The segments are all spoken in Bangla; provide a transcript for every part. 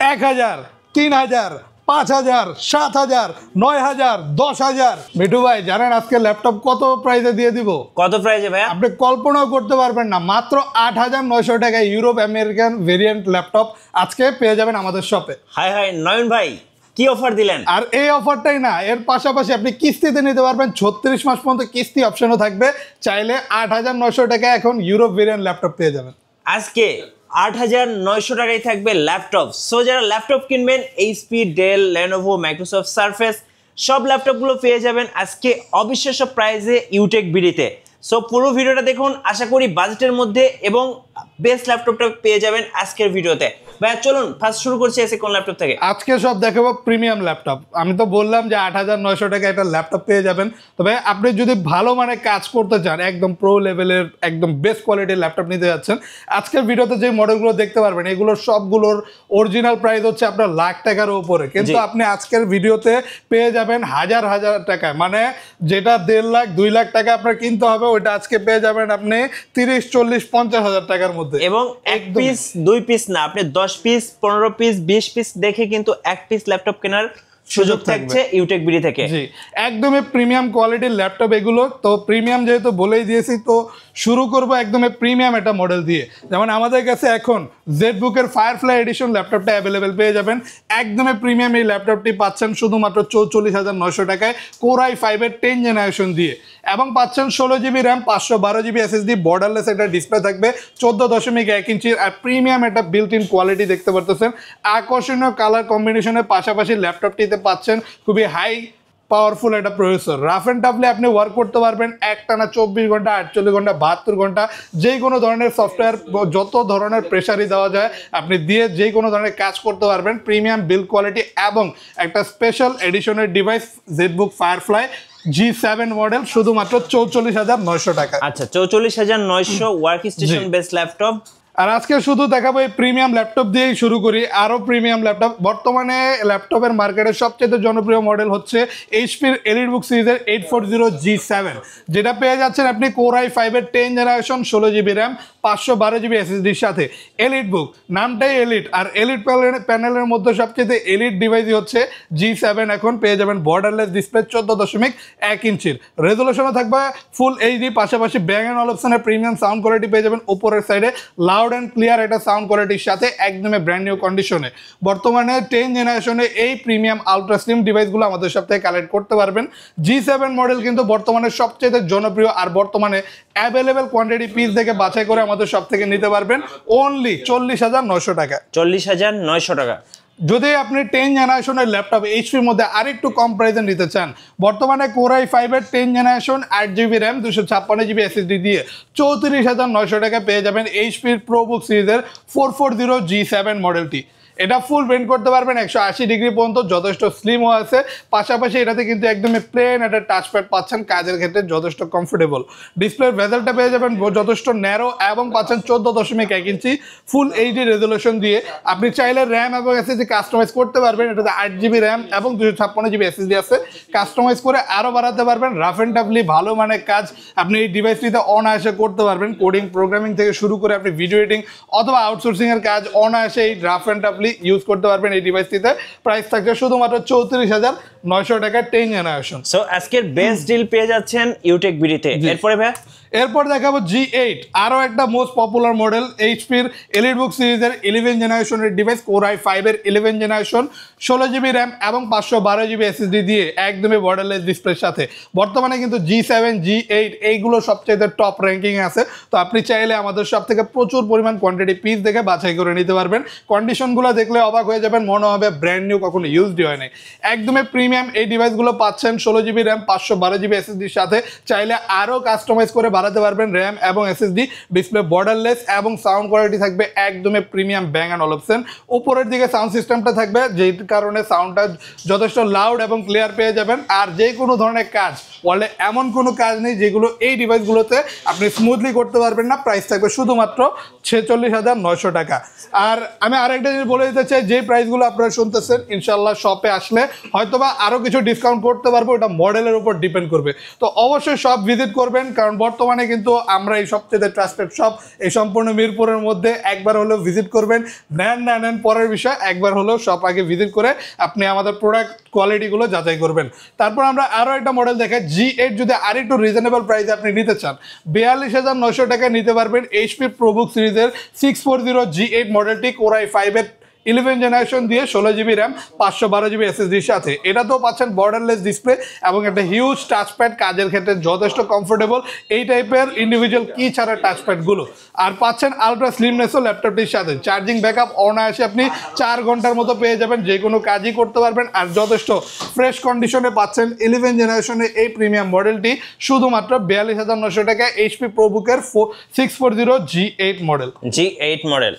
1000, 3000, 5000, 7000, 9000, 10000। মিঠু ভাই জানেন আজকে ল্যাপটপ কত প্রাইসে দিয়ে দিব? কত প্রাইসে ভাই? আপনি কল্পনাও করতে পারবেন না, মাত্র 8900 টাকায় ইউরোপ আমেরিকান ভেরিয়েন্ট ল্যাপটপ আজকে পেয়ে যাবেন আমাদের শপে। হাই হাই নয়ন ভাই, কি অফার দিলেন? আর এই অফারটাই না, এর পাশাপাশি আপনি কিস্তিতে নিতে পারবেন, 36 মাস পর্যন্ত কিস্তি অপশনও থাকবে। চাইলে 8900 টাকায় এখন ইউরোপ ভেরিয়েন্ট ল্যাপটপ পেয়ে যাবেন। আজকে 8900 টাকায় থাকবে ল্যাপটপ। সো যারা ল্যাপটপ কিনবেন, HP, Dell, Lenovo, Microsoft Surface সব ল্যাপটপগুলো পেয়ে যাবেন আজকে অবিশ্বাস্য প্রাইসে ইউটেক বিডিতে। সো পুরো ভিডিওটা দেখুন, আশা করি বাজেটের মধ্যে এবং বেস্ট ল্যাপটপটা পেয়ে যাবেন আজকের ভিডিওতে। ভাইয়া চলুন ফার্স্ট শুরু করছি এসে কোন ল্যাপটপ থেকে? আজকে সব দেখাবো প্রিমিয়াম ল্যাপটপ। আমি তো বললাম যে 8900 টাকা একটা ল্যাপটপ পেয়ে যাবেন। তবে আপনি যদি ভালো মানে কাজ করতে চান, একদম প্রো লেভেলের একদম বেস্ট কোয়ালিটির ল্যাপটপ নিতে যাচ্ছেন, আজকের ভিডিওতে যে মডেলগুলো দেখতে পারবেন এগুলোর সবগুলোর অরিজিনাল প্রাইস হচ্ছে আপনার লাখ টাকার উপরে, কিন্তু আপনি আজকের ভিডিওতে পেয়ে যাবেন হাজার হাজার টাকায়। মানে যেটা 1.5 লাখ 2 লাখ টাকা আপনার কিনতে হবে, ওইটা আজকে পেয়ে যাবেন আপনি 30, 40, 50 হাজার টাকার মধ্যে। এবং এক পিস 2 পিস না, আপনি 10 পিস, 15 পিস, 20 পিস দেখে কিন্তু এক পিস ল্যাপটপ কেনার সুযোগ থাকছে ইউটেক বিডি থেকে। জি, একদমই প্রিমিয়াম কোয়ালিটির ল্যাপটপ এগুলো। তো প্রিমিয়াম যেহেতু বলেই দিয়েছি, তো শুরু করবো একদমই প্রিমিয়াম একটা মডেল দিয়ে। যেমন আমাদের কাছে এখন জেটবুকের ফায়ারফ্লাই এডিশন ল্যাপটপটা অ্যাভেলেবেল পেয়ে যাবেন। একদমই প্রিমিয়াম এই ল্যাপটপটি পাচ্ছেন শুধুমাত্র 44,900 টাকায়, কোর i5-এর 10 জেনারেশন দিয়ে, এবং পাচ্ছেন 16 GB RAM, 512 GB SSD, borderless একটা ডিসপ্লে থাকবে, 14.1 ইঞ্চির, আর প্রিমিয়াম একটা বিল্ট ইন কোয়ালিটি দেখতে পারতেছেন। আকর্ষণীয় কালার কম্বিনেশনের পাশাপাশি ল্যাপটপটিতে পাচ্ছেন খুবই হাই পাওয়ারফুল একটা প্রসেসর। রাফ অ্যান্ড টাফলি আপনি ওয়ার্ক করতে পারবেন একটানা 24 ঘন্টা, 48 ঘন্টা, 72 ঘন্টা, যে কোনো ধরনের সফটওয়্যার, যত ধরনের প্রেশারই দেওয়া যায় আপনি দিয়ে যে কোনো ধরনের কাজ করতে পারবেন। প্রিমিয়াম বিল্ড কোয়ালিটি এবং একটা স্পেশাল এডিশনের device ZBook Firefly G7 model, শুধুমাত্র 44,900 টাকা। আচ্ছা, 44,900 ওয়ার্ক স্টেশন বেস ল্যাপটপ। আর আজকে শুধু দেখাবো এই প্রিমিয়াম ল্যাপটপ দিয়েই শুরু করি। আরও প্রিমিয়াম ল্যাপটপ, বর্তমানে ল্যাপটপের মার্কেটে সবচেয়ে জনপ্রিয় মডেল হচ্ছে এইচপির এলিটবুক সিরিজের 840 G7, যেটা পেয়ে যাচ্ছেন আপনি কোর i5-এর 10 জেনারেশন, 16 জিবি র্যাম, 512 জিবি এসএসডির সাথে। এলিটবুক নামটাই এলিট, আর এলিট প্যানেলের মধ্যে সবচেয়ে এলিট ডিভাইসই হচ্ছে G7। এখন পেয়ে যাবেন বর্ডারলেস ডিসপ্লে, 14.1 ইঞ্চির, রেজলিউশনও থাকবে ফুল এইচডি, পাশাপাশি ব্যাং অ্যান্ড অলপশনের প্রিমিয়াম সাউন্ড কোয়ালিটি পেয়ে যাবেন উপরের সাইডে, লাউড অ্যান্ড ক্লিয়ার একটা সাউন্ড কোয়ালিটির সাথে, একদমই ব্র্যান্ড নিউ কন্ডিশনে। বর্তমানে 10 জেনারেশনে এই প্রিমিয়াম আলট্রা স্লিম ডিভাইসগুলো আমাদের সব থেকে কালেক্ট করতে পারবেন। G7 মডেল কিন্তু বর্তমানে সবচেয়ে জনপ্রিয়, আর বর্তমানে অ্যাভেলেবেল কোয়ান্টিটি পিস দেখে বাছাই করে আমাদের সব থেকে নিতে পারবেন অনলি 40,900 টাকা। 40,900 টাকা। যদি আপনি 10 জেনারেশনের ল্যাপটপ এইচপির মধ্যে আরেকটু কম প্রাইসে নিতে চান, বর্তমানে কোর i5-এর 10 generation, 8 GB RAM, 256 GB SSD দিয়ে 34,900 টাকা পেয়ে যাবেন এইচপির প্রোবুক সিরিজের 440 G7 মডেলটি। এটা ফুল বেন্ড করতে পারবেন 180 ডিগ্রি পর্যন্ত, যথেষ্ট স্লিমও আছে। পাশাপাশি এটাতে কিন্তু একদমই প্লেন একটা টাচপ্যাড পাচ্ছেন, কাজের ক্ষেত্রে যথেষ্ট কমফোর্টেবল। ডিসপ্লের ভেজেলটা পেয়ে যাবেন যথেষ্ট ন্যারো, এবং পাচ্ছেন 14.1 ইঞ্চি ফুল এইচডি রেজলিউশন দিয়ে। আপনি চাইলে র্যাম এবং এসএসডি কাস্টমাইজ করতে পারবেন। এটাতে 8 জিবি র্যাম এবং 256 জিবি এসএসডি আছে, কাস্টমাইজ করে আরও বাড়াতে পারবেন। রাফ অ্যান্ড টাফলি ভালো মানের কাজ আপনি এই ডিভাইসটিতে অনায়াসে করতে পারবেন। কোডিং, প্রোগ্রামিং থেকে শুরু করে আপনি ভিডিও এডিটিং অথবা আউটসোর্সিংয়ের কাজ অনায়াসে এই রাফ অ্যান্ড টাফলি ইউজ করতে পারবেন এই ডিভাইসটিতে। প্রাইস থাকছে শুধুমাত্র 34,900 টাকা, 10 জেনারেশন। সো আজকের বেস্ট ডিল পেয়ে যাচ্ছেন ইউটেক বিডিতে। এরপরে ভাই এরপর দেখাবো G8, আরও একটা মোস্ট পপুলার মডেল, এইচপির এলিটবুক সিরিজের 11 জেনারেশনের ডিভাইস, কোর i5-এর 11 জেনারেশন, 16 জিবি র্যাম এবং 512 জিবি এসএসডি দিয়ে, একদমই বর্ডারলেস ডিসপ্লের সাথে। বর্তমানে কিন্তু G7, G8 এইগুলো সবচেয়ে টপ র্যাঙ্কিংয়ে আছে। তো আপনি চাইলে আমাদের সব থেকে প্রচুর পরিমাণ কোয়ান্টিটি পিস দেখে বাছাই করে নিতে পারবেন। কন্ডিশনগুলো দেখলে অবাক হয়ে যাবেন, মনে হবে ব্র্যান্ড নিউ, কখনো ইউজড হয় নাই। একদমই প্রিমিয়াম এই ডিভাইসগুলো পাচ্ছেন 16 জিবি র্যাম, 512 জিবি এসএসডির সাথে। চাইলে আরও কাস্টমাইজ করে বাড়াতে পারবেন র্যাম এবং এসএসডি। ডিসপ্লে বর্ডারলেস এবং সাউন্ড কোয়ালিটি থাকবে একদমই প্রিমিয়াম ব্যাং অ্যান্ড অলপশন। উপরের দিকে সাউন্ড সিস্টেমটা থাকবে, যেই কারণে সাউন্ডটা যথেষ্ট লাউড এবং ক্লিয়ার পেয়ে যাবেন। আর যে কোনো ধরনের কাজ, ওয়ালে এমন কোনো কাজ নেই যেগুলো এই ডিভাইসগুলোতে আপনি স্মুথলি করতে পারবেন না। প্রাইস থাকবে শুধুমাত্র 46,900 টাকা। আর আমি আরেকটা জিনিস বলে দিতে চাই, যে প্রাইসগুলো আপনারা শুনতেছেন, ইনশাল্লাহ শপে আসলে হয়তোবা আরও কিছু ডিসকাউন্ট করতে পারবো, এটা মডেলের উপর ডিপেন্ড করবে। তো অবশ্যই শপ ভিজিট করবেন, কারণ বর্তমানে বর্তমানে কিন্তু আমরা এই সবচেয়ে ট্রাস্টেড শপ এই সম্পূর্ণ মিরপুরের মধ্যে একবার হলেও ভিজিট করবেন। নেন না নেন পরের বিষয়, একবার হলেও শপ আগে ভিজিট করে আপনি আমাদের প্রোডাক্ট কোয়ালিটিগুলো যাচাই করবেন। তারপর আমরা আরও একটা মডেল দেখাই G8, যদি আরেকটু রিজনেবল প্রাইসে আপনি নিতে চান 42,900 টাকায় নিতে পারবেন এইচপি প্রোবুক সিরিজের 640 G8 মডেলটি Core i5 11 জেনারেশন দিয়ে 16GB র্যাম 512GB SSDর সাথে। এটাতেও পাচ্ছেন বর্ডারলেস ডিসপ্লে এবং একটা হিউজ টাচপ্যাড, কাজের ক্ষেত্রে যথেষ্ট কমফোর্টেবল এই টাইপের ইন্ডিভিজুয়াল কি ছাড়া টাচপ্যাডগুলো। আর পাচ্ছেন আলট্রা স্লিমনেসও ল্যাপটপটির সাথে। চার্জিং ব্যাকআপ অনায়াসে আপনি 4 ঘন্টার মতো পেয়ে যাবেন, যে কোনো কাজই করতে পারবেন। আর যথেষ্ট ফ্রেশ কন্ডিশনে পাচ্ছেন 11 জেনারেশনের এই প্রিমিয়াম মডেলটি শুধুমাত্র 42,900 টাকায় HP প্রোবুকের 640 G8 model. G8 model.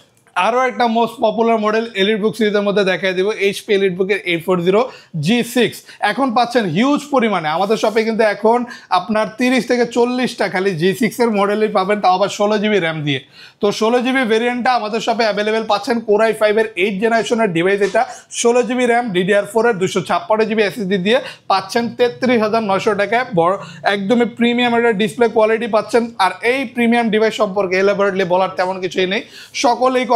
আরও একটা মোস্ট পপুলার মডেল এলিটবুক সিরিজের মধ্যে দেখাই দেবো এইচপি এলিটবুকের 840 G6। এখন পাচ্ছেন হিউজ পরিমাণে আমাদের শপে, কিন্তু এখন আপনার 30 থেকে 40টা খালি G6 এর মডেলই পাবেন, তাও আবার 16GB র্যাম দিয়ে। তো 16GB ভেরিয়েন্টটা আমাদের শপে অ্যাভেলেবেল পাচ্ছেন। Core i5 8 জেনারেশনের ডিভাইস এটা, 16GB র্যাম DDR4 এর 256GB SSD দিয়ে পাচ্ছেন 33,900 টাকায়। একদমই প্রিমিয়াম একটা ডিসপ্লে কোয়ালিটি পাচ্ছেন। আর এই প্রিমিয়াম ডিভাইস সম্পর্কে এলাবোরেটলি বলার তেমন কিছুই নেই, সকলেই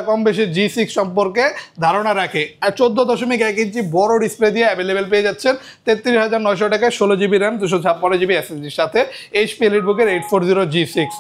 কম বেশি G6 সম্পর্কে ধারণা রাখে। আর 14.1 ইঞ্চি বড় ডিসপ্লে দিয়ে অ্যাভেলেবেল পেয়ে যাচ্ছেন 33,900 টাকায় 16GB র্যাম 256GB SSDর সাথে এইচপি এলিটবুকের 840 G6।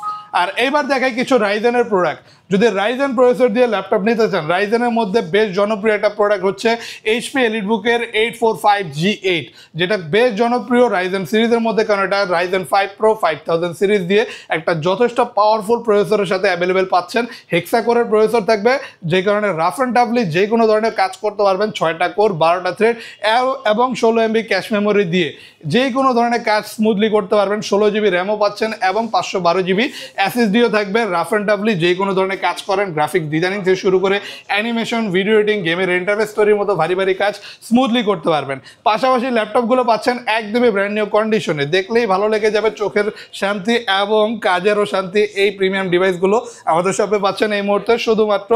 আর এইবার দেখাই কিছু রাইজেনের প্রোডাক্ট। যদি রাইজেন প্রসেসর দিয়ে ল্যাপটপ নিতে চান, রাইজেনের মধ্যে বেশ জনপ্রিয় একটা প্রোডাক্ট হচ্ছে এইচপি এলিটবুকের 845 G8, যেটা বেশ জনপ্রিয় রাইজেন সিরিজের মধ্যে, কারণ এটা রাইজেন 5 Pro 5000 সিরিজ দিয়ে একটা যথেষ্ট পাওয়ারফুল প্রসেসরের সাথে অ্যাভেলেবেল পাচ্ছেন। হেক্সা কোরের প্রসেসর থাকবে, যে কারণে রাফ অ্যান্ড টাফলি যে কোনো ধরনের কাজ করতে পারবেন। 6টা কোর 12টা থ্রেড এবং 16MB ক্যাশ মেমোরি দিয়ে যে কোনো ধরনের কাজ স্মুথলি করতে পারবেন। 16GB র্যামও পাচ্ছেন এবং 512GB SSDও থাকবে। রাফ অ্যান্ড টাফলি যে কোনো ধরনের কাজ করেন, গ্রাফিক ডিজাইনিং থেকে শুরু করে অ্যানিমেশন, ভিডিও এডিটিং, গেমের ইন্টারফেস তৈরির মতো ভারী ভারী কাজ স্মুথলি করতে পারবেন। পাশাপাশি ল্যাপটপগুলো পাচ্ছেন একদমই ব্র্যান্ড নিউ কন্ডিশনে, দেখলেই ভালো লেগে যাবে, চোখের শান্তি এবং কাজেরও শান্তি। এই প্রিমিয়াম ডিভাইসগুলো আমাদের শপে পাচ্ছেন এই মুহূর্তে শুধুমাত্র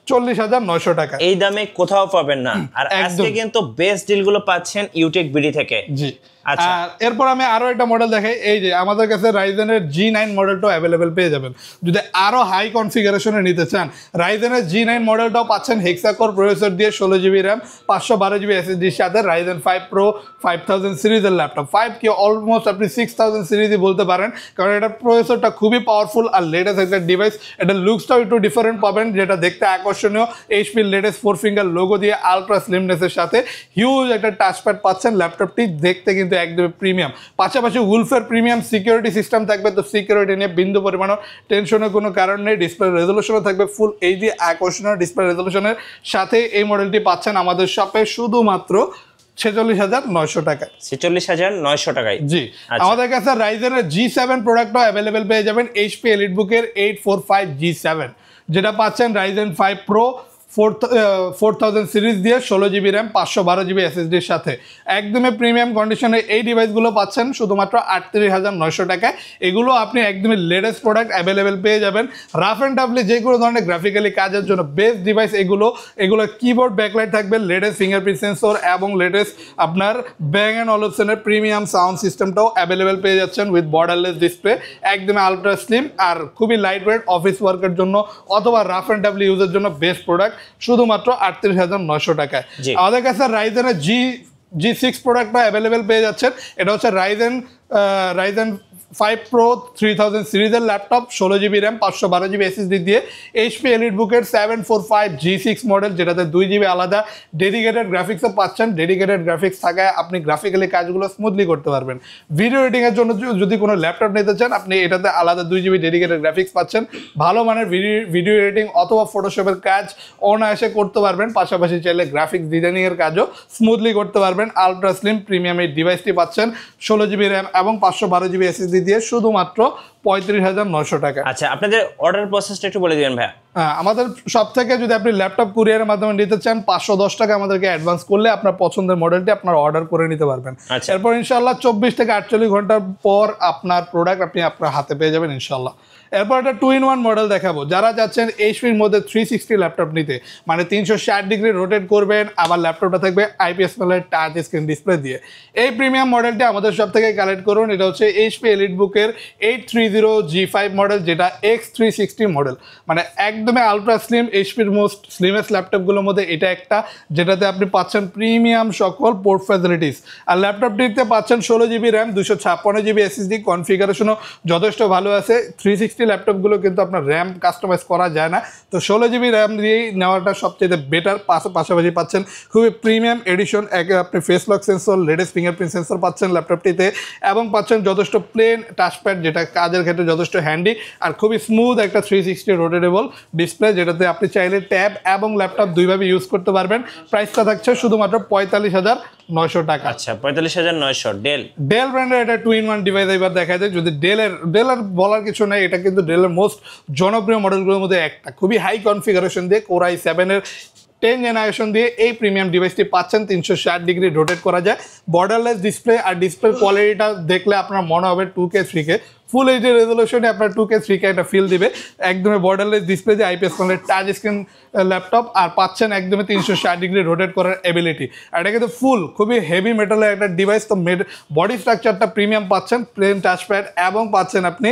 40,900 টাকা। এই দামে কোথাও পাবেন না। আর আজকে কিন্তু বেস্ট ডিলগুলো পাচ্ছেন ইউটেক বিডি থেকে। জি। আর এরপর আমি আরো একটা মডেল দেখাই। এই যে আমাদের কাছে রাইজেনের G9 মডেলটাও অ্যাভেলেবেল পেয়ে যাবেন যদি আরো হাই কনফিগারেশনে নিতে চান। রাইজেনের G9 মডেলটাও পাচ্ছেন হেক্সাকোর প্রসেসর দিয়ে 16GB র্যাম 512GB SSDর সাথে। রাইজেন 5 Pro 5000 সিরিজের ল্যাপটপ, 5 কি অলমোস্ট আপনি 6000 সিরিজই বলতে পারেন, কারণ এটার প্রসেসরটা খুবই পাওয়ারফুল আর লেটেস্ট একটা ডিভাইস। এটা লুকসটাও একটু ডিফারেন্ট পাবেন, যেটা দেখতে আকর্ষণীয়। এইচপির লেটেস্ট 4 ফিঙ্গার লোগো দিয়ে আলট্রা স্লিমনেসের সাথে হিউজ একটা টাচপ্যাড পাচ্ছেন। ল্যাপটপটি দেখতে কিন্তু একদম প্রিমিয়াম। পাশাপাশি উলফের প্রিমিয়াম সিকিউরিটি সিস্টেম থাকবে, তো সিকিউরিটি নিয়ে বিন্দু পরিমাণও টেনশনের কোনো কারণ নেই। ডিসপ্লে রেজলিউশনও থাকবে ফুল এইচডি আকর্ষণীয় ডিসপ্লে রেজলিউশনের সাথে। এই মডেলটি পাচ্ছেন আমাদের শপে শুধুমাত্র 46,900 টাকায়। 46,900 টাকায়। জি। আমাদের কাছে রাইজেনের G7 প্রোডাক্টও অ্যাভেলেবেল পেয়ে যাবেন এইচপি এলিটবুকের 845 G7, যেটা পাচ্ছেন রাইজেন 5 Pro 4000 সিরিজ দিয়ে 16GB র্যাম 512GB SSDর সাথে। একদমই প্রিমিয়াম কন্ডিশনে এই ডিভাইসগুলো পাচ্ছেন শুধুমাত্র 38,900 টাকায়। এগুলো আপনি একদমই লেটেস্ট প্রোডাক্ট অ্যাভেলেবেল পেয়ে যাবেন। রাফ অ্যান্ড টাফলি যে কোনো ধরনের গ্রাফিক্যালি কাজের জন্য বেস্ট ডিভাইস এগুলো। কিবোর্ড ব্যাকলাইট থাকবে, লেটেস্ট ফিঙ্গারপ্রিন্ট সেন্সর এবং লেটেস্ট আপনার ব্যাং অ্যান্ড অলুপসনের প্রিমিয়াম সাউন্ড সিস্টেমটাও অ্যাভেলেবেল পেয়ে যাচ্ছেন উইথ বর্ডারলেস ডিসপ্লে। একদমই আলট্রা স্লিম আর খুবই লাইট ওয়েট, অফিস ওয়ার্কের জন্য অথবা রাফ অ্যান্ড টাফলি ইউজের জন্য বেস্ট প্রোডাক্ট শুধুমাত্র 38,900 টাকায়। আমাদের কাছে রাইজেনের G6 প্রোডাক্টটা অ্যাভেলেবেল পেয়ে যাচ্ছেন। এটা হচ্ছে রাইজেন 5 Pro 3000 সিরিজের laptop, 16GB RAM 512GB SSD দিয়ে এইচপি এলিটবুকের 745 G6 মডেল, যেটাতে 2GB আলাদা ডেডিকেটেড গ্রাফিক্সও পাচ্ছেন। ডেডিকেটেড গ্রাফিক্স থাকায় আপনি গ্রাফিক্যালি কাজগুলো স্মুথলি করতে পারবেন। ভিডিও এডিটিংয়ের জন্য যদি কোনো ল্যাপটপ নিতে চান, আপনি এটাতে আলাদা 2GB ডেডিকেটেড গ্রাফিক্স পাচ্ছেন। ভালো মানের ভিডিও এডিটিং অথবা ফটোশপের কাজ অনায়াসে করতে পারবেন। পাশাপাশি চাইলে গ্রাফিক্স ডিজাইনিংয়ের কাজও স্মুথলি করতে পারবেন। আলট্রা স্লিম প্রিমিয়াম এই ডিভাইসটি পাচ্ছেন 16GB র্যাম এবং 512GB SSD দিয়ে শুধুমাত্র 35,900 টাকা। আচ্ছা, আপনাদের অর্ডার প্রসেসটা একটু বলে দিবেন ভাইয়া। আমাদের সব থেকে যদি আপনি ল্যাপটপ কুরিয়ারের মাধ্যমে নিতে চান 510 টাকা আমাদেরকে অ্যাডভান্স করলে আপনার পছন্দের মডেলটি আপনার অর্ডার করে নিতে পারবেন। আচ্ছা। এরপর ইনশাল্লাহ 24 থেকে 48 ঘন্টার পর আপনার প্রোডাক্ট আপনি আপনার হাতে পেয়ে যাবেন ইনশাল্লাহ। এরপর একটা 2-in-1 মডেল দেখাবো। যারা যাচ্ছেন এইচপির মধ্যে 360 ল্যাপটপ নিতে, মানে 360 ডিগ্রি রোটেট করবেন, আবার ল্যাপটপটা থাকবে আইপিএস প্যানেলের টাচ স্ক্রিন ডিসপ্লে দিয়ে, এই প্রিমিয়াম মডেলটি আমাদের সব থেকে কালেক্ট করুন। এটা হচ্ছে এইচপি এলিটবুকের 830G5 মডেল, যেটা X360 মডেল, মানে একদমই আলট্রা স্লিম, এইচপির মোস্ট স্লিমেস্ট ল্যাপটপগুলোর মধ্যে এটা একটা, যেটাতে আপনি পাচ্ছেন প্রিমিয়াম সকল পোর্ট ফ্যাসিলিটিস। আর ল্যাপটপটিতে পাচ্ছেন 16GB র্যাম, 256GB এসএসডি, কনফিগারেশনও যথেষ্ট ভালো আছে। 360 ল্যাপটপগুলো কিন্তু আপনার র্যাম কাস্টমাইজ করা যায় না, তো 16GB র্যাম দিয়েই নেওয়াটা সবচেয়ে বেটার। পাশাপাশি পাচ্ছেন খুবই প্রিমিয়াম এডিশন আপনি face lock sensor, latest fingerprint sensor পাচ্ছেন ল্যাপটপটিতে, এবং পাচ্ছেন যথেষ্ট প্লেন টাচপ্যাড, যেটা কাজের ক্ষেত্রে যথেষ্ট হ্যান্ডি, আর খুবই স্মুথ একটা 360 রোটেটেবল ডিসপ্লে, যেটাতে আপনি চাইলে ট্যাব এবং ল্যাপটপ দুইভাবে ইউজ করতে পারবেন। প্রাইসটা থাকছে শুধুমাত্র 45,900 টাকা। আচ্ছা, 45,900। ডেল ব্র্যান্ডের এটা 2-in-1 ডিভাইস এবার দেখা যায়। যদি ডেলের বলার কিছু নেই, এটা কিন্তু ডেলের মোস্ট জনপ্রিয় মডেলগুলোর মধ্যে একটা। খুবই হাই কনফিগারেশন দিয়ে Core i7 এর 10 জেনারেশন দিয়ে এই প্রিমিয়াম ডিভাইসটি পাচ্ছেন। 360 ডিগ্রি রোটেট করা যায়, বর্ডারলেস ডিসপ্লে, আর ডিসপ্লে কোয়ালিটিটা দেখলে আপনার মনে হবে 2K 3K ফুল এইচডি রেজলিউশনে আপনার 2K 3K একটা ফিল দিবে। একদমই বর্ডারলেস ডিসপ্লে দিয়ে আইপিএস প্যানেলের টাচ স্ক্রিন ল্যাপটপ, আর পাচ্ছেন একদমই 360 ডিগ্রি রোটেট করার এবিলিটি। আর এটা কিন্তু ফুল খুবই হেভি মেটালের একটা ডিভাইস, তো বডি স্ট্রাকচারটা প্রিমিয়াম পাচ্ছেন, প্লেন টাচপ্যাড, এবং পাচ্ছেন আপনি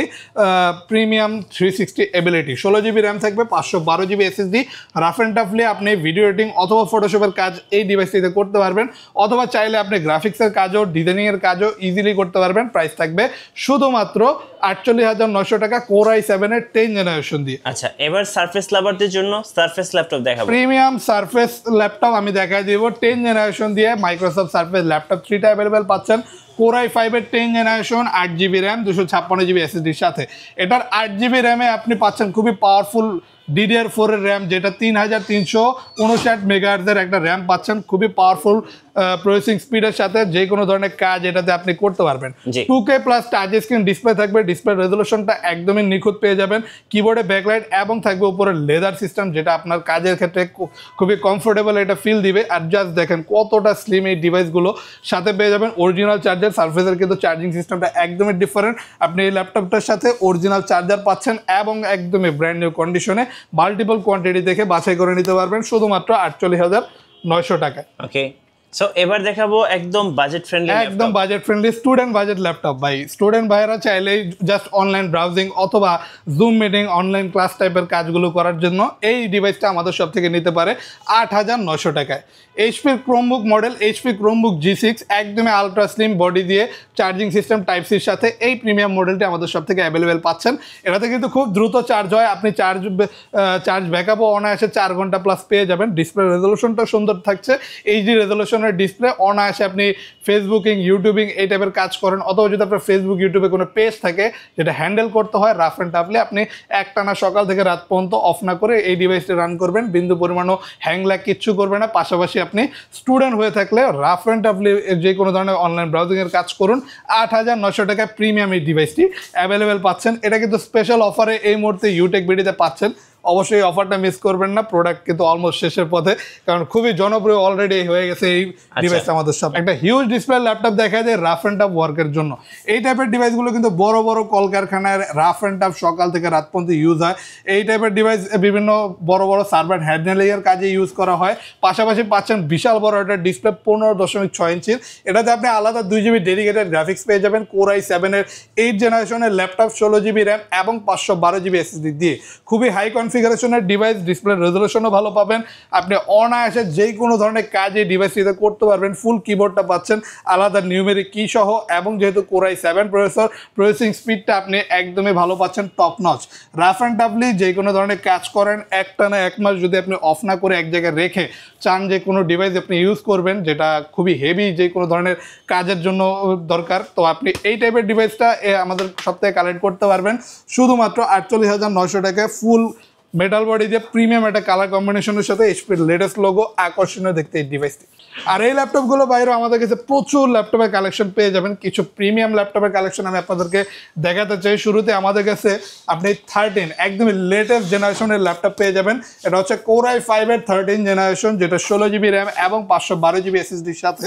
প্রিমিয়াম 360 এবিলিটি। 16GB র্যাম থাকবে, 512GB SSD. Rough and toughly আপনি ভিডিও এডিটিং অথবা ফটোশপের কাজ এই ডিভাইসটিতে করতে পারবেন, অথবা চাইলে আপনি গ্রাফিক্সের কাজও, ডিজাইনিংয়ের কাজও ইজিলি করতে পারবেন। প্রাইস থাকবে শুধুমাত্র 48,900 টাকা, Core i7 এর 10 জেনারেশন দিয়ে। আচ্ছা, এবার সারফেস লাভারদের জন্য সারফেস ল্যাপটপ দেখাবো। প্রিমিয়াম সারফেস ল্যাপটপ আমি দেখাই দিব 10 জেনারেশন দিয়ে। মাইক্রোসফট সারফেস ল্যাপটপ 3টা অ্যাভেলেবেল পাচ্ছেন। Core i5 এর 10 জেনারেশন, 8GB র্যাম, 256GB এসএসডির সাথে। এটার 8GB র্যামে আপনি পাচ্ছেন খুবই পাওয়ারফুল DDR4 এর র্যাম, যেটা 3359 মেগাহার্টজের একটা র্যাম পাচ্ছেন। খুবই পাওয়ারফুল প্রসেসিং স্পিডের সাথে যে কোনো ধরনের কাজ এটাতে আপনি করতে পারবেন। 2K plus touch screen display থাকবে, ডিসপ্লে রেজলিউশনটা একদমই নিখুঁত পেয়ে যাবেন। কিবোর্ডে ব্যাকলাইট এবং থাকবে উপরে লেদার সিস্টেম, যেটা আপনার কাজের ক্ষেত্রে খুবই কমফোর্টেবল এটা ফিল দিবে। আর জাস্ট দেখেন কতটা স্লিম এই ডিভাইসগুলো। সাথে পেয়ে যাবেন অরিজিনাল চার্জার। সারফেসের কিন্তু চার্জিং সিস্টেমটা একদমই ডিফারেন্ট। আপনি এই ল্যাপটপটার সাথে অরিজিনাল চার্জার পাচ্ছেন, এবং একদমই ব্র্যান্ড নিউ কন্ডিশনে মাল্টিপল কোয়ান্টিটি দেখে বাছাই করে নিতে পারবেন শুধুমাত্র 48,900 টাকায়। ওকে, সো এবার দেখাবো একদম বাজেট ফ্রেন্ডলি, একদম budget friendly student budget laptop. ভাই স্টুডেন্ট ভাইয়েরা চাইলেই জাস্ট অনলাইন ব্রাউজিং অথবা জুম মিটিং, অনলাইন ক্লাস টাইপের কাজগুলো করার জন্য এই ডিভাইসটা আমাদের সব থেকে নিতে পারে 8,900 টাকায়। HP Chromebook model, HP Chromebook G6, একদমই আলট্রা স্লিম বডি দিয়ে, চার্জিং সিস্টেম টাইপ সির সাথে এই প্রিমিয়াম মডেলটি আমাদের সব থেকে অ্যাভেলেবেল পাচ্ছেন। এটাতে কিন্তু খুব দ্রুত চার্জ হয়, আপনি চার্জ ব্যাকআপও অনায়াসে 4 ঘন্টা প্লাস পেয়ে যাবেন। ডিসপ্লে রেজলিউশনটা সুন্দর থাকছে, এইচডি রেজলিউশনের ডিসপ্লে। অনায়াসে আপনি ফেসবুকিং, ইউটিউবিং এই টাইপের কাজ করেন, অথবা যদি আপনার ফেসবুক, ইউটিউবে কোনো পেজ থাকে যেটা হ্যান্ডেল করতে হয় রাফ অ্যান্ড টাফলি, আপনি একটানা সকাল থেকে রাত পর্যন্ত অফ না করে এই ডিভাইসটি রান করবেন, বিন্দু পরিমাণও হ্যাং ল্যাগ কিচ্ছু করবে না। পাশাপাশি আপনি স্টুডেন্ট হয়ে থাকলে রাফ অ্যান্ড টাফলি যে কোনো ধরনের অনলাইন ব্রাউজিংয়ের কাজ করুন। 8,900 টাকায় প্রিমিয়াম এই ডিভাইসটি অ্যাভেলেবেল পাচ্ছেন। এটা কিন্তু স্পেশাল অফারে এই মুহূর্তে ইউটেক বিডিতে পাচ্ছেন। অবশ্যই অফারটা মিস করবেন না, প্রোডাক্ট কিন্তু অলমোস্ট শেষের পথে, কারণ খুবই জনপ্রিয় অলরেডি হয়ে গেছে এই ডিভাইসটা আমাদের সাথে। একটা হিউজ ডিসপ্লে ল্যাপটপ দেখা যায় রাফ অ্যান্ড টাফ ওয়ার্কের জন্য। এই টাইপের ডিভাইসগুলো কিন্তু বড় বড় কলকারখানায় রাফ অ্যান্ড টাফ সকাল থেকে রাত পর্যন্ত ইউজ হয়। এই টাইপের ডিভাইস বিভিন্ন বড় বড় সার্ভার হ্যান্ডেলিংয়ের কাজে ইউজ করা হয়। পাশাপাশি পাচ্ছেন বিশাল বড় একটা ডিসপ্লে, 15.6 ইঞ্চির। এটাতে আপনি আলাদা 2GB ডেডিকেটেড গ্রাফিক্স পেয়ে যাবেন। Core i7 এর 8 জেনারেশনের ল্যাপটপ, 16GB র্যাম এবং 512GB এসএসডি দিয়ে। খুবই হাই কনফিগারেশনের ডিভাইস, ডিসপ্লে রেজলিউশনও ভালো পাবেন। আপনি অনায়াসে যে কোনো ধরনের কাজ এই ডিভাইসটিতে করতে পারবেন। ফুল কিবোর্ডটা পাচ্ছেন, আলাদা নিউমেরিক কি সহ, এবং যেহেতু Core i7 প্রসেসর, প্রসেসিং স্পিডটা আপনি একদমই ভালো পাচ্ছেন, top notch. Rough and toughly যে কোনো ধরনের কাজ করেন, একটানা 1 মাস যদি আপনি অফ না করে এক জায়গায় রেখে চান যে কোনো ডিভাইস আপনি ইউজ করবেন, যেটা খুবই হেভি যে কোনো ধরনের কাজের জন্য দরকার, তো আপনি এই টাইপের ডিভাইসটা আমাদের সপ্তাহে কালেক্ট করতে পারবেন শুধুমাত্র 48,900 টাকায়। ফুল মেটাল বডি দিয়ে প্রিমিয়াম একটা কালার কম্বিনেশনের সাথে এইচপির লেটেস্ট লোগো, আকর্ষণীয় দেখতে এই ডিভাইসটি। আর এই ল্যাপটপগুলো বাইরে আমাদের কাছে প্রচুর ল্যাপটপের কালেকশন পেয়ে যাবেন। কিছু প্রিমিয়াম ল্যাপটপের কালেকশন আমি আপনাদেরকে দেখাতে চাই। শুরুতে আমাদের কাছে আপনি 13 একদমই লেটেস্ট জেনারেশনের ল্যাপটপ পেয়ে যাবেন। এটা হচ্ছে Core i5 এর 13 জেনারেশন, যেটা 16 জিবি র্যাম এবং 512 জিবি এসএসডির সাথে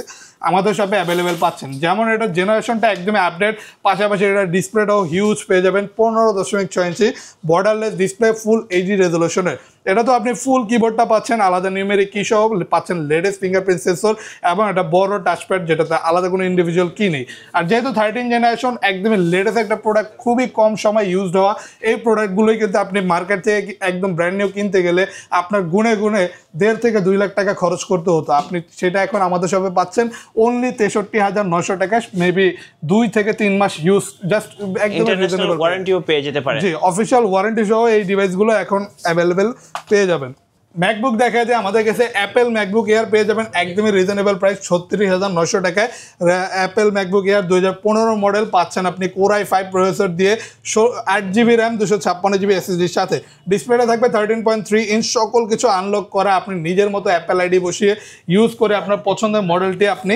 আমাদের শপে অ্যাভেলেবেল পাচ্ছেন। যেমন এটা জেনারেশনটা একদমই আপডেট, পাশাপাশি এটা ডিসপ্লেটাও হিউজ পেয়ে যাবেন, 15.6 ইঞ্চি বর্ডারলেস ডিসপ্লে, ফুল এইচডি রেজলিউশনের। এটা তো আপনি ফুল কিবোর্ডটা পাচ্ছেন, আলাদা নিউমেরিক কি সহ পাচ্ছেন, লেটেস্ট ফিঙ্গারপ্রিন্ট সেন্সর এবং একটা বড় টাচপ্যাড, যেটাতে আলাদা কোনো ইন্ডিভিজুয়াল কি নেই। আর যেহেতু 13 জেনারেশন একদমই লেটেস্ট একটা প্রোডাক্ট, খুবই কম সময় ইউজড হওয়া এই প্রোডাক্টগুলোই কিন্তু আপনি মার্কেট থেকে একদম ব্র্যান্ড নিউ কিনতে গেলে আপনার গুনে গুনে 1.5 থেকে 2 লাখ টাকা খরচ করতে হতো। আপনি সেটা এখন আমাদের শপে পাচ্ছেন অনলি 63,900 টাকা, মেবি 2 থেকে 3 মাস ইউজ, জাস্ট একদম ইন্টারন্যাশনাল ওয়ারেন্টিও পেয়ে যেতে পারে। জি, অফিশিয়াল ওয়ারেন্টি সহ এই ডিভাইসগুলো এখন অ্যাভেলেবেল পেয়ে যাবেন। ম্যাকবুক দেখা যায় আমাদের কাছে অ্যাপেল ম্যাকবুক এয়ার পেয়ে যাবেন একদমই রিজনেবল প্রাইস 36,900 টাকায়। অ্যাপেল ম্যাকবুক এয়ার 2015 মডেল পাচ্ছেন আপনি Core i5 প্রসেসর দিয়ে, 8 জিবি র্যাম, 256 জিবি এসএসডির সাথে। ডিসপ্লেটা থাকবে 13.3 ইঞ্চ, সকল কিছু আনলক করা, আপনি নিজের মতো অ্যাপেল আইডি বসিয়ে ইউজ করে আপনার পছন্দের মডেলটি আপনি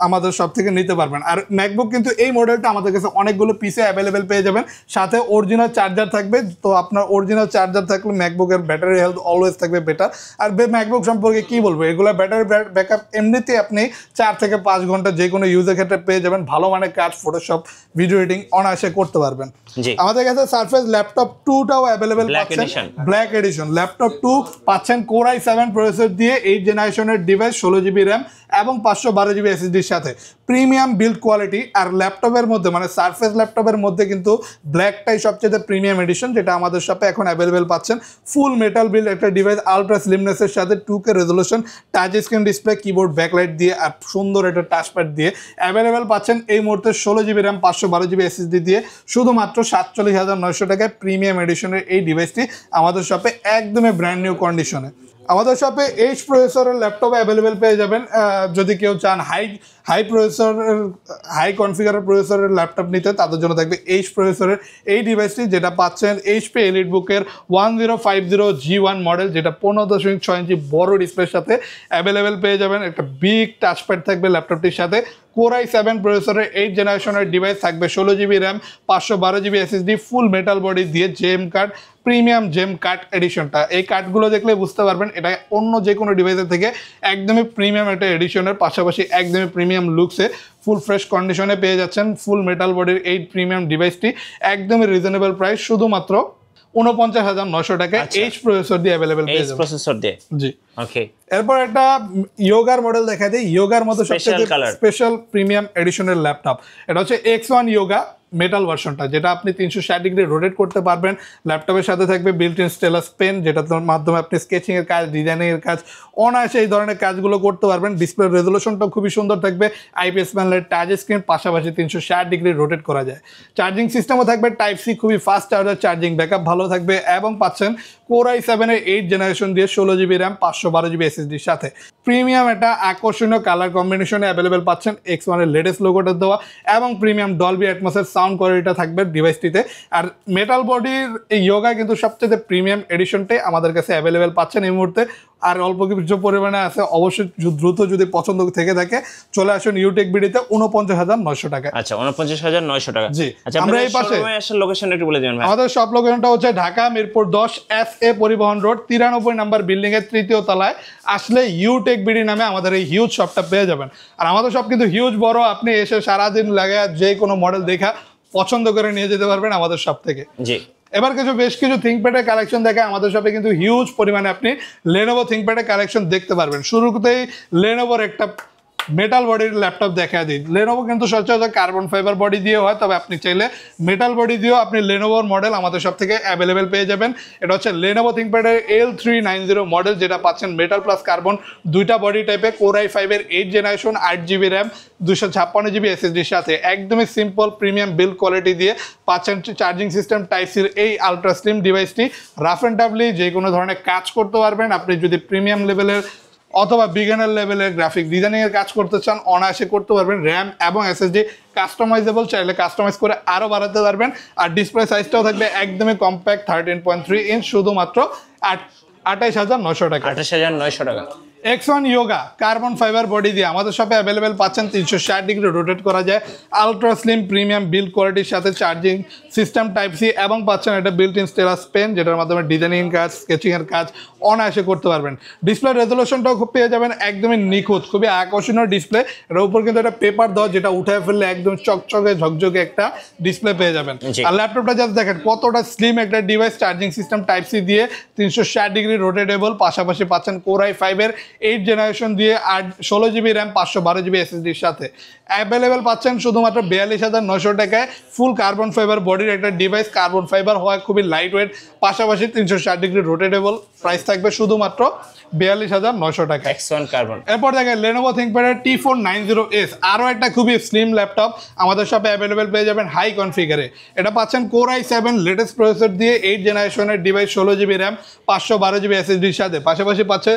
আমাদের সব থেকে নিতে পারবেন। আর ম্যাকবুক কিন্তু এই মডেলটা আমাদের কাছে অনেকগুলো পিসে অ্যাভেলেবেল পেয়ে যাবেন, সাথে অরিজিনাল চার্জার থাকবে। তো আপনার অরিজিনাল চার্জার থাকলে ম্যাকবুকের ব্যাটারি হেলথ অলওয়েজ থাকবে বেটার। আর ম্যাকবুক সম্পর্কে কি বলবো, এগুলো ব্যাটারি ব্যাকআপ এমনিতেই আপনি 4 থেকে 5 ঘন্টা যে কোনো ইউজের ক্ষেত্রে পেয়ে যাবেন। ভালো মানের কাজ, ফটোশপ, ভিডিও এডিটিং অনায়াসে করতে পারবেন। আমাদের কাছে সারফেস ল্যাপটপ 2টাও অ্যাভেলেবেল পাচ্ছেন, ব্ল্যাক এডিশন ল্যাপটপ 2 পাচ্ছেন Core i7 প্রসেসর দিয়ে, 8 জেনারেশনের ডিভাইস, 16 জিবি র্যাম এবং 512 জিবি এসএসডির সাথে, প্রিমিয়াম বিল্ড কোয়ালিটি। আর ল্যাপটপের মধ্যে মানে সারফেস ল্যাপটপের মধ্যে কিন্তু ব্ল্যাকটাই সবচেয়ে প্রিমিয়াম এডিশন, যেটা আমাদের শপে এখন অ্যাভেলেবেল পাচ্ছেন। ফুল মেটাল বিল্ড একটা ডিভাইস, আলট্রা স্লিমনেসের সাথে, 2K resolution, touch screen display, keyboard backlight দিয়ে আর সুন্দর একটা টাচপ্যাড দিয়ে অ্যাভেলেবেল পাচ্ছেন এই মুহূর্তে। 16 জিবি র্যাম, 512 জিবি এসএসডি দিয়ে শুধুমাত্র 47,900 টাকায় প্রিমিয়াম এডিশনের এই ডিভাইসটি আমাদের শপে একদমই ব্র্যান্ড নিউ কন্ডিশনে। আমাদের শপে এইচ প্রসেসরের ল্যাপটপ অ্যাভেলেবেল পেয়ে যাবেন। যদি কেউ চান হাই প্রসেসরের, হাই কনফিগারের প্রসেসরের ল্যাপটপ নিতে, তাদের জন্য থাকবে এইচ প্রসেসরের এই ডিভাইসটি, যেটা পাচ্ছেন এইচপি এলিটবুকের 1050G1 মডেল, যেটা 15.6 ইঞ্চি বড় ডিসপ্লের সাথে অ্যাভেলেবেল পেয়ে যাবেন। একটা বিগ টাচপ্যাড থাকবে ল্যাপটপটির সাথে। Core i7 প্রসেসরের 8 জেনারেশনের ডিভাইস থাকবে, 16 জিবি র্যাম, 512 জিবি এসএসডি, ফুল মেটাল বডি দিয়ে জেম কাট, প্রিমিয়াম জেম কাট এডিশনটা। এই কাটগুলো দেখলে বুঝতে পারবেন এটা অন্য যে কোনো ডিভাইসের থেকে একদমই প্রিমিয়াম একটা এডিশনের, পাশাপাশি একদমই প্রিমিয়াম লুকসে ফুল ফ্রেশ কন্ডিশনে পেয়ে যাচ্ছেন। ফুল মেটাল বডির এই প্রিমিয়াম ডিভাইসটি একদমই রিজনেবল প্রাইস, শুধুমাত্র 49,900 টাকায় এইচ প্রসেসর দিয়ে অ্যাভেলেবেল পেয়ে যাবেন। প্রসেসর দিয়ে, জি ওকে। এরপর একটা ইয়োগার মডেল দেখা যায়, ইয়োগার মধ্যে সবচেয়ে স্পেশাল প্রিমিয়াম এডিশনের ল্যাপটপ। এটা হচ্ছে X1 ইয়োগা মেটাল ভার্সনটা, যেটা আপনি 360 ডিগ্রি রোটেট করতে পারবেন। ল্যাপটপের সাথে থাকবে বিল্ট ইন স্টেলাস পেন, যেটার মাধ্যমে আপনি স্কেচিং এর কাজ, ডিজাইনিং এর কাজ অনায়াসে এই ধরনের কাজগুলো করতে পারবেন। ডিসপ্লে রেজলিউশনটাও খুবই সুন্দর থাকবে, আইপিএস প্যানেলের টাচ স্ক্রিন, পাশাপাশি 360 ডিগ্রি রোটেট করা যায়। চার্জিং সিস্টেমও থাকবে টাইপ সি, খুবই ফাস্ট চার্জার, চার্জিং ব্যাকআপ ভালো থাকবে এবং পাচ্ছেন Core i7 এর 8 জেনারেশন দিয়ে, 16 জিবি র্যাম, 512 জিবি এসএসডির সাথে। প্রিমিয়াম একটা আকর্ষণীয় কালার কম্বিনেশনে অ্যাভেলেবেল পাচ্ছেন, X1 এর লেটেস্ট লোগোটা দেওয়া এবং প্রিমিয়াম ডলবি অ্যাটমসের সাউন্ড কোয়ালিটিটা থাকবে ডিভাইসটিতে। আর মেটাল বডির এই ইয়োগা কিন্তু সবচেয়ে প্রিমিয়াম এডিশনটাই আমাদের কাছে অ্যাভেলেবেল পাচ্ছেন এই মুহূর্তে। আর অল্প কিছু পরিমাণে আছে, অবশ্যই দ্রুত যদি পছন্দ থেকে থাকে চলে আসুন ইউটেক বিডিতে 49,900 টাকা। আচ্ছা, 49,900 টাকা। জি, আচ্ছা, আমরা এই পাশে লোকেশন একটু বলে দিবেন ভাই। আমাদের সব লোকেশনটা হচ্ছে ঢাকা মিরপুর 10 SA পরিবহন রোড 93 নাম্বার বিল্ডিং এর 3য় তলায় আসলে ইউটেক বিডি নামে আমাদের এই হিউজ শপটা পেয়ে যাবেন। আর আমাদের সব কিন্তু হিউজ বড়, আপনি এসে সারাদিন লাগে যে কোনো মডেল দেখা পছন্দ করে নিয়ে যেতে পারবেন আমাদের শপ থেকে। জি, এবার বেশ কিছু থিংকপ্যাডের কালেকশন দেখে আমাদের শপে কিন্তু হিউজ পরিমাণে আপনি Lenovo থিংকপ্যাডের কালেকশন দেখতে পারবেন। শুরুতেই Lenovoর একটা মেটাল বডির ল্যাপটপ দেখা দিই। Lenovo কিন্তু সচরাচর কার্বন ফাইবার বডি দিয়ে হয়, তবে আপনি চাইলে মেটাল বডি দিয়েও আপনি Lenovoর মডেল আমাদের সব থেকে অ্যাভেলেবেল পেয়ে যাবেন। এটা হচ্ছে Lenovo থিংকপ্যাডের L390 মডেল, যেটা পাচ্ছেন মেটাল প্লাস কার্বন দুইটা বডি টাইপে, Core i5 এর 8 জেনারেশন, 8 জিবি র্যাম, 256 জিবি এসএসডির সাথে। একদমই সিম্পল প্রিমিয়াম বিল্ড কোয়ালিটি দিয়ে পাচ্ছেন চার্জিং সিস্টেম টাইপ সির এই আলট্রা স্লিম ডিভাইসটি। রাফ অ্যান্ড টাফলি যে কোনো ধরনের কাজ করতে পারবেন। আপনি যদি প্রিমিয়াম লেভেলের অথবা বিগিনার লেভেলের গ্রাফিক ডিজাইনিং এর কাজ করতে চান অনায়াসে করতে পারবেন। র্যাম এবং এসএসডি কাস্টমাইজেবল, চাইলে কাস্টমাইজ করে আরও বাড়াতে পারবেন। আর ডিসপ্লে সাইজটাও থাকবে একদমই কম্প্যাক্ট 13.3 ইঞ্চ, শুধুমাত্র 28,900 টাকা। 28,900 টাকা। X1 Yoga carbon fibre body দিয়ে আমাদের শপে অ্যাভেলেবেল পাচ্ছেন। 360 ডিগ্রি রোটেট করা যায়, আলট্রা স্লিম প্রিমিয়াম বিল্ড কোয়ালিটির সাথে চার্জিং সিস্টেম টাইপ সি, এবং পাচ্ছেন একটা বিল্ট ইন স্টেলাস পেন, যেটার মাধ্যমে ডিজাইনিং কাজ, স্কেচিংয়ের কাজ অনায়াসে করতে পারবেন। ডিসপ্লে রেজলিউশনটাও খুব পেয়ে যাবেন একদমই নিখুঁত, খুবই আকর্ষণীয় ডিসপ্লে। এর উপর কিন্তু একটা পেপার দেওয়া, যেটা উঠে ফেললে একদম চকচকে ঝকঝকে একটা ডিসপ্লে পেয়ে যাবেন। আর ল্যাপটপটা জাস্ট দেখেন কতটা স্লিম একটা device, charging system type C দিয়ে 360 ডিগ্রি রোটেটেবল, পাশাপাশি পাচ্ছেন কোর i5 এর 8 জেনারেশন দিয়ে 16 জিবি র্যাম 512 জিবি এসএসডির সাথে। অ্যাভেলেবেল পাচ্ছেন শুধুমাত্র 42,900 টাকায়। ফুল কার্বন ফাইবার বডির একটা ডিভাইস, কার্বন ফাইবার হয় খুবই লাইট ওয়েট, পাশাপাশি 360 ডিগ্রি রোটেটেবল। প্রাইস থাকবে শুধুমাত্র 42,900 টাকা। X1 carbon. এরপর দেখেন Lenovo ThinkPad T490S, আরও একটা খুবই স্লিম ল্যাপটপ আমাদের শপে অ্যাভেলেবেল পেয়ে যাবেন হাই কনফিগারে। এটা পাচ্ছেন কোর i7 লেটেস্ট প্রসেসর দিয়ে 8 জেনারেশনের ডিভাইস, 16 জিবি র্যাম 512 জিবি এসএসডির সাথে। পাশাপাশি পাচ্ছে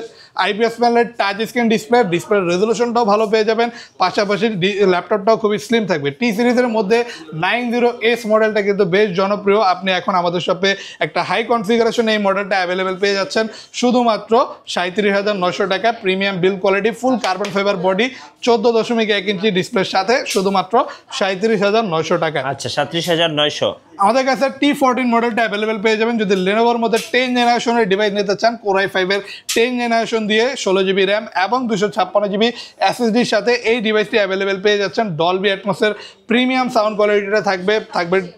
IPS প্যানেলের টাচ স্ক্রিন ডিসপ্লে, ডিসপ্লের রেজলিউশনটাও ভালো পেয়ে যাবেন, পাশাপাশি ল্যাপটপটাও খুবই স্লিম থাকবে। টি সিরিজের মধ্যে 90S মডেলটা কিন্তু বেশ জনপ্রিয়। আপনি এখন আমাদের শপে একটা হাই কনফিগারেশন এই মডেলটা অ্যাভেলেবেল পেয়ে যাচ্ছেন শুধুমাত্র 37,900 টাকা। প্রিমিয়াম বিল্ড কোয়ালিটি, ফুল কার্বন ফাইবার বডি, 14.1 ইঞ্চি ডিসপ্লের সাথে, শুধুমাত্র 37,900 টাকা। আচ্ছা, 37,900। আমাদের কাছে T14 মডেলটা অ্যাভেলেবেল পেয়ে যাবেন যদি লেনোভোর মধ্যে 10 জেনারেশনের ডিভাইস নিতে চান। কোর i5 এর 10 জেনারেশন দিয়ে 16 জিবি র্যাম এবং 256 জিবি এসএসডির সাথে এই ডিভাইসটি অ্যাভেলেবেল পেয়ে যাচ্ছেন। ডলবি অ্যাটমসের প্রিমিয়াম সাউন্ড কোয়ালিটিটা থাকবে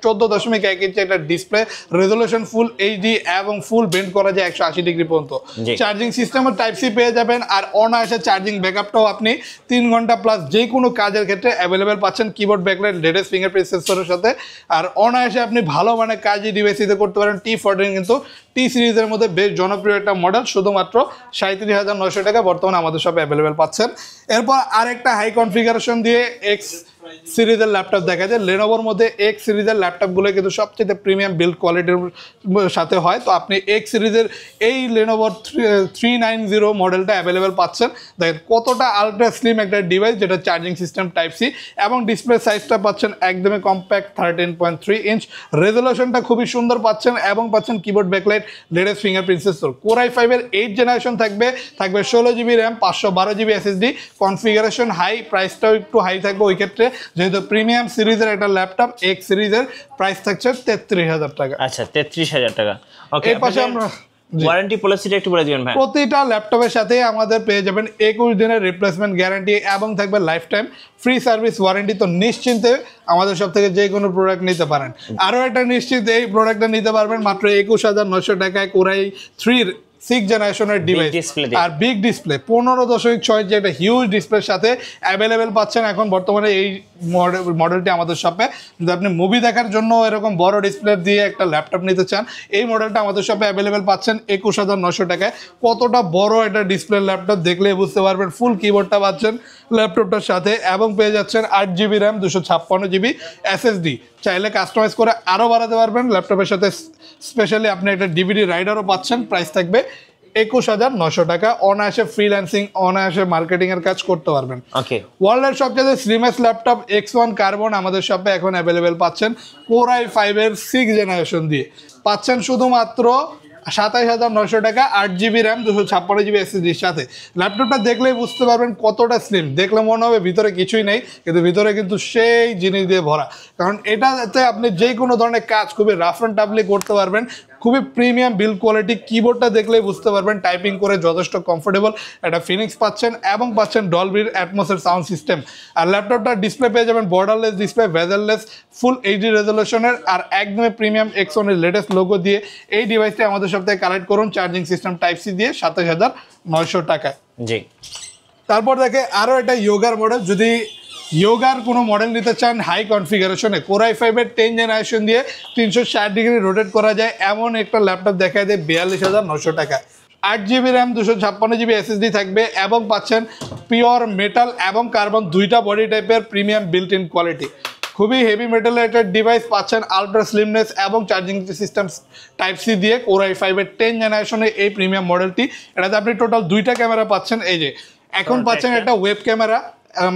14.1 ইঞ্চি একটা ডিসপ্লে, রেজলিউশন ফুল এইচডি এবং ফুল বেন্ড করা যায় 180 ডিগ্রি পর্যন্ত। চার্জিং সিস্টেমের টাইপ সি পেয়ে যাবেন, আর অনায়াসে চার্জিং ব্যাকআপটাও আপনি 3 ঘন্টা প্লাস যে কোনো কাজের ক্ষেত্রে অ্যাভেলেবেল পাচ্ছেন। কিবোর্ড ব্যাকলাইট লেটেস্ট ফিঙ্গারপ্রিন্ট সেন্সরের সাথে, আর অনায়াসে আপনি ভালো মানে কাজই ডিভাইস দিতে করতে পারেন। T14 কিন্তু টি সিরিজের মধ্যে বেশ জনপ্রিয় একটা মডেল, শুধুমাত্র 37,900 টাকা বর্তমানে আমাদের শপে অ্যাভেলেবেল পাচ্ছেন। এরপর আরেকটা হাই কনফিগারেশন দিয়ে এক্স সিরিজের ল্যাপটপ দেখা যায়। লেনোভোর মধ্যে এক্স সিরিজের ল্যাপটপগুলো কিন্তু সবচেয়ে প্রিমিয়াম বিল্ড কোয়ালিটির সাথে হয়। তো আপনি এক্স সিরিজের এই লেনোভোর 390 মডেলটা অ্যাভেলেবেল পাচ্ছেন। দেখেন কতটা আলট্রা স্লিম একটা ডিভাইস, যেটা চার্জিং সিস্টেম টাইপ সি, এবং ডিসপ্লে সাইজটা পাচ্ছেন একদমই কম্প্যাক্ট 13.3 ইঞ্চ। রেজলিউশনটা খুবই সুন্দর পাচ্ছেন, এবং পাচ্ছেন keyboard backlight, latest fingerprint sensor. Core i5 এর 8 জেনারেশন থাকবে 16 GB RAM 512 GB SSD. Configuration high, প্রাইসটাও একটু হাই থাকবে ওই ক্ষেত্রে, যেহেতু প্রিমিয়াম সিরিজের একটা ল্যাপটপ। এক্স সিরিজের প্রাইস থাকছে 33,000 টাকা। আচ্ছা, 33,000 টাকা। ওকে, এর পাশে আমরা ওয়ারেন্টি পলিসিটা একটু বলে দিবেন ভাই। প্রতিটা ল্যাপটপের সাথে আমাদের পেয়ে যাবেন 21 দিনের রিপ্লেসমেন্ট গ্যারান্টি, এবং থাকবে life time free service warranty. তো নিশ্চিন্তে আমাদের সব থেকে যে কোনো প্রোডাক্ট নিতে পারেন। আরও একটা নিশ্চিত, এই প্রোডাক্টটা নিতে পারবেন মাত্র 21,900 টাকায়। কোর i3 6 জেনারেশনের ডিভাইস আর বিগ ডিসপ্লে 15.6 যে একটা হিউজ ডিসপ্লের সাথে অ্যাভেলেবেল পাচ্ছেন এখন বর্তমানে এই মডেলটি আমাদের শপে। যদি আপনি মুভি দেখার জন্য এরকম বড় ডিসপ্লে দিয়ে একটা ল্যাপটপ নিতে চান, এই মডেলটা আমাদের শপে অ্যাভেলেবেল পাচ্ছেন 21,900 টাকায়। কতটা বড় একটা ডিসপ্লে ল্যাপটপ দেখলে বুঝতে পারবেন। ফুল কিবোর্ডটা পাচ্ছেন ল্যাপটপটার সাথে, এবং পেয়ে যাচ্ছেন 8 জিবি র্যাম 256 জিবি এসএসডি। চাইলে কাস্টমাইজ করে আরও বাড়াতে পারবেন ল্যাপটপের সাথে। স্পেশালি আপনি একটা ডিভিডি রাইডারও পাচ্ছেন। প্রাইস থাকবে 21,900 টাকা। অনায়াসে ফ্রিল্যান্সিং, অনায়াসে মার্কেটিং এর কাজ করতে পারবেন। ওকে, ওয়ার্ল্ডের সবচেয়ে স্লিমেস্ট ল্যাপটপ X1 কার্বন আমাদের শপে এখন অ্যাভেলেবেল পাচ্ছেন। কোর i5 এর 6 জেনারেশন দিয়ে পাচ্ছেন শুধুমাত্র 27,900 টাকা। 8 জিবি র্যাম 256 জিবি এসএসডির সাথে। ল্যাপটপটা দেখলেই বুঝতে পারবেন কতটা স্লিম। দেখলে মনে হবে ভিতরে কিছুই নেই, কিন্তু ভিতরে কিন্তু সেই জিনিস দিয়ে ভরা। কারণ এটাতে আপনি যে কোনো ধরনের কাজ খুবই রাফ অ্যান্ড টাফলি করতে পারবেন। খুবই প্রিমিয়াম বিল্ড কোয়ালিটি। কিবোর্ডটা দেখলেই বুঝতে পারবেন টাইপিং করে যথেষ্ট কমফোর্টেবল একটা ফিনিক্স পাচ্ছেন, এবং পাচ্ছেন ডলবির অ্যাটমসের সাউন্ড সিস্টেম। আর ল্যাপটপটার ডিসপ্লে পেয়ে যাবেন borderless display, bezelless, full HD রেজলিউশনের, আর একদমই প্রিমিয়াম X1 এর লেটেস্ট লোগো দিয়ে এই ডিভাইসটি আমাদের সব থেকে কালেক্ট করুন। চার্জিং সিস্টেম টাইপ সি দিয়ে 27,900 টাকায়। জি, তারপর দেখে আরও একটা ইয়োগার মডেল। যদি ইয়োগার কোনো মডেল নিতে চান হাই কনফিগারেশনে, কোর i5 এর 10 জেনারেশন দিয়ে 360 ডিগ্রি রোটেট করা যায় এমন একটা ল্যাপটপ দেখায় দেয় 42,900 টাকা। 8 জিবি র্যাম 256 জিবি এসএসডি থাকবে, এবং পাচ্ছেন পিওর মেটাল এবং কার্বন দুইটা বডি টাইপের প্রিমিয়াম বিল্ট ইন কোয়ালিটি। খুবই হেভি মেটালের একটা ডিভাইস পাচ্ছেন, আলট্রা স্লিমনেস এবং চার্জিং সিস্টেম টাইপ সি দিয়ে Core i5 এর 10 জেনারেশনের এই প্রিমিয়াম মডেলটি। এটাতে আপনি টোটাল 2টা ক্যামেরা পাচ্ছেন। এই যে এখন পাচ্ছেন একটা ওয়েব ক্যামেরা,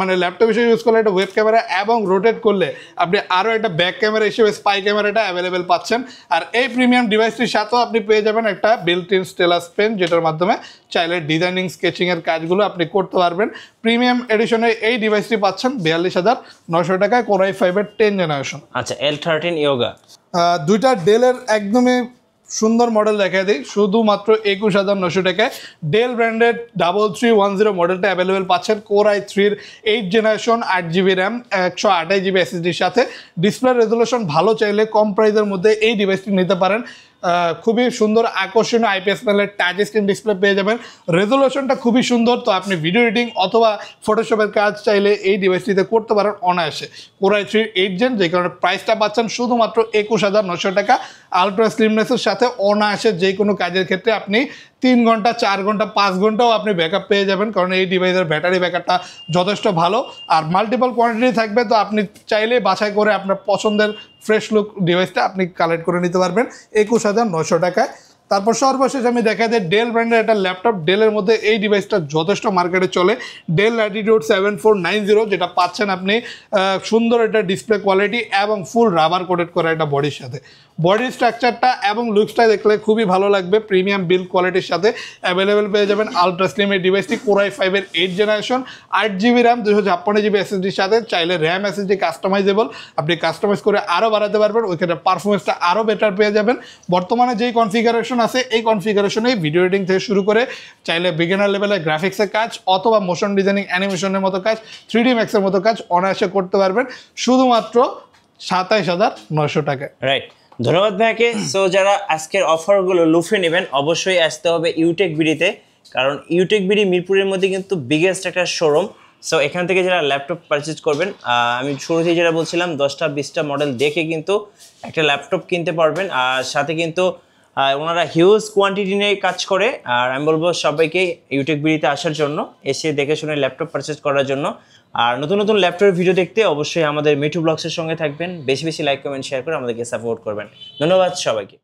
মানে ল্যাপটপ হিসেবে ইউজ করলে একটা ওয়েব ক্যামেরা, এবং রোটেট করলে আপনি আরও একটা ব্যাক ক্যামেরা হিসেবে স্পাই ক্যামেরাটা অ্যাভেলেবেল পাচ্ছেন। আর এই প্রিমিয়াম ডিভাইসটির সাথেও আপনি পেয়ে যাবেন একটা বিল্ট ইন স্টেলাস পেন, যেটার মাধ্যমে চাইলে ডিজাইনিং স্কেচিংয়ের কাজগুলো আপনি করতে পারবেন। প্রিমিয়াম এডিশনে এই ডিভাইসটি পাচ্ছেন 42,900 টাকায়, Core i5 এর 10 জেনারেশন। আচ্ছা, L13 ইয়োগা দুইটা ডেলের একদমই সুন্দর মডেল দেখা দিই, শুধুমাত্র 21,900 টাকায় ডেল ব্র্যান্ডেড 3310 মডেলটা অ্যাভেলেবেল পাচ্ছেন। Core i3-র 8 generation, 8GB RAM, 128GB SSDর সাথে। ডিসপ্লে রেজুলেশন ভালো চাইলে কম প্রাইসের মধ্যে এই ডিভাইসটি নিতে পারেন। খুবই সুন্দর আকর্ষণীয় IPS প্যানেলের টাচ স্ক্রিন ডিসপ্লে পেয়ে যাবেন। রেজুলেশনটা খুবই সুন্দর, তো আপনি ভিডিও এডিটিং অথবা ফটোশপের কাজ চাইলে এই ডিভাইসটিতে করতে পারেন অনায়াসে। Core i3 8 জেন, যে কারণে প্রাইসটা পাচ্ছেন শুধুমাত্র 21,900 টাকা। আলট্রা স্লিমনেসের সাথে অনায়াসে যে কোনো কাজের ক্ষেত্রে আপনি 3 ঘন্টা, 4 ঘন্টা, 5 ঘন্টাও আপনি ব্যাকআপ পেয়ে যাবেন, কারণ এই ডিভাইসের ব্যাটারি ব্যাকআপটা যথেষ্ট ভালো। আর মাল্টিপল কোয়ান্টিটি থাকবে, তো আপনি চাইলে বাছাই করে আপনার পছন্দের ফ্রেশ লুক ডিভাইসটা আপনি কালেক্ট করে নিতে পারবেন 21,900 টাকায়। তারপর সর্বশেষ আমি দেখা যায় ডেল ব্র্যান্ডের একটা ল্যাপটপ। ডেলের মধ্যে এই ডিভাইসটা যথেষ্ট মার্কেটে চলে, ডেল ল্যাটিটিউড 7490, যেটা পাচ্ছেন আপনি সুন্দর একটা ডিসপ্লে কোয়ালিটি এবং ফুল রাবার কোটেড করা একটা বডির সাথে। বডি স্ট্রাকচারটা এবং লুকসটা দেখলে খুবই ভালো লাগবে। প্রিমিয়াম বিল্ড কোয়ালিটির সাথে অ্যাভেলেবেল পেয়ে যাবেন আলট্রা স্লিম এই ডিভাইসটি। Core i5 এর 8 জেনারেশন, 8GB র্যাম, 256GB SSDর সাথে। চাইলে র্যাম SSD কাস্টমাইজেবল, আপনি কাস্টমাইজ করে আরও বাড়াতে পারবেন, ওইখানে পারফরমেন্সটা আরও বেটার পেয়ে যাবেন। বর্তমানে যেই কনফিগারেশন আছে এই কনফিগারেশনে ভিডিও এডিটিং থেকে শুরু করে চাইলে বিগিনার লেভেলের গ্রাফিক্সের কাজ অথবা মোশন ডিজাইনিং, অ্যানিমেশনের মতো কাজ, 3D ম্যাক্সের মতো কাজ অনায়াসে করতে পারবেন শুধুমাত্র 27,900 টাকায়। রাইট, ধন্যবাদ ভাইকে। সো যারা আজকের অফারগুলো লুফে নেবেন অবশ্যই আসতে হবে ইউটেক বিডিতে, কারণ ইউটেক বিডি মিরপুরের মধ্যে কিন্তু বিগেস্ট একটা শোরুম। সো এখান থেকে যারা ল্যাপটপ পারচেজ করবেন, আমি শুরুতেই যেটা বলছিলাম 10টা-20টা মডেল দেখে কিন্তু একটা ল্যাপটপ কিনতে পারবেন। আর সাথে কিন্তু ওনারা হিউজ কোয়ান্টিটি নিয়ে কাজ করে। আর আমি বলবো সবাইকে ইউটেক বিডিতে আসার জন্য, এসে দেখে শুনে ল্যাপটপ পারচেজ করার জন্য। আর নতুন নতুন ল্যাপটপের ভিডিও দেখতে অবশ্যই আমাদের মিঠু ব্লগসের সঙ্গে থাকবেন। বেশি বেশি লাইক, কমেন্ট, শেয়ার করে আমাদেরকে সাপোর্ট করবেন। ধন্যবাদ সবাইকে।